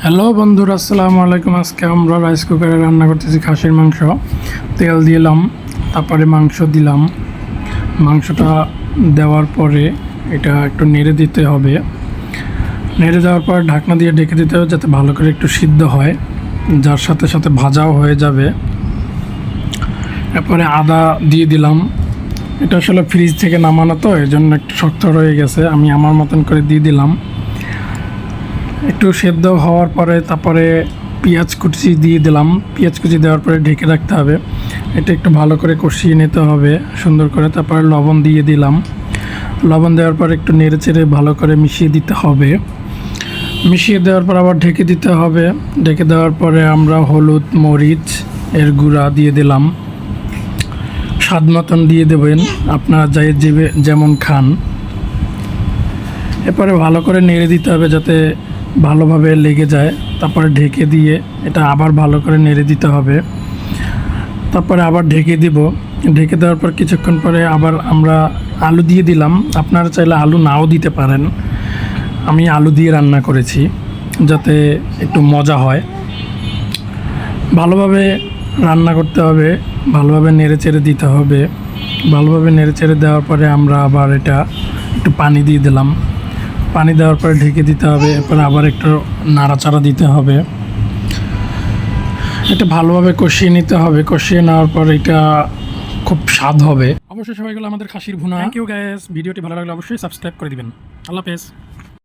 Hello বন্ধুরা, আসসালামু আলাইকুম। আজকে আমরা রাইস কুকারে রান্না করতেছি খাসির মাংস। তেল দিলাম, তারপরে মাংস দিলাম। মাংসটা দেওয়ার পরে এটা একটু নেড়ে দিতে হবে। নেড়ে দেওয়ার পর ঢাকনা দিয়ে ঢেকে দিতে হবে যাতে ভালো করে একটু সিদ্ধ হয়, যার সাথে সাথে ভাজাও হয়ে যাবে। এরপরে আদা দিয়ে দিলাম। এটা আসলে ফ্রিজ থেকে নামানো তো, এই জন্য একটু শক্ত রয়ে গেছে। আমি আমার মতন করে দিয়ে দিলাম। একটু সেদ্ধ হওয়ার পরে তারপরে পেঁয়াজ কুচি দিয়ে দিলাম। পেঁয়াজ কুচি দেওয়ার পরে ঢেকে রাখতে হবে। এটা একটু ভালো করে কষিয়ে নিতে হবে সুন্দর করে। তারপরে লবণ দিয়ে দিলাম। লবণ দেওয়ার পর একটু নেড়ে চেড়ে ভালো করে মিশিয়ে দিতে হবে। মিশিয়ে দেওয়ার পর আবার ঢেকে দিতে হবে। ঢেকে দেওয়ার পরে আমরা হলুদ মরিচ এর গুঁড়া দিয়ে দিলাম। স্বাদ মতন দিয়ে দেবেন আপনারা যেমন খান। এরপরে ভালো করে নেড়ে দিতে হবে যাতে ভালোভাবে লেগে যায়। তারপরে ঢেকে দিয়ে এটা আবার ভালো করে নেড়ে দিতে হবে। তারপরে আবার ঢেকে দিব। ঢেকে দেওয়ার পর কিছুক্ষণ পরে আবার আমরা আলু দিয়ে দিলাম। আপনারা চাইলে আলু নাও দিতে পারেন। আমি আলু দিয়ে রান্না করেছি যাতে একটু মজা হয়। ভালোভাবে রান্না করতে হবে, ভালোভাবে নেড়ে চেড়ে দিতে হবে। ভালোভাবে নেড়ে চেড়ে দেওয়ার পরে আমরা আবার এটা একটু পানি দিয়ে দিলাম। পানি দেওয়ার পরে ঢেকে দিতে হবে। এরপরে আবার একটু নাড়াচাড়া দিতে হবে। এটা ভালোভাবে কষিয়ে নিতে হবে। কষিয়ে নেওয়ার পর এটা খুব স্বাদ হবে। অবশ্যই সবাই গেলে আমাদের খাসির ভুনা। Thank you guys. ভিডিওটি ভালো লাগলে অবশ্যই সাবস্ক্রাইব করে দিবেন। আল্লাহ হাফেজ।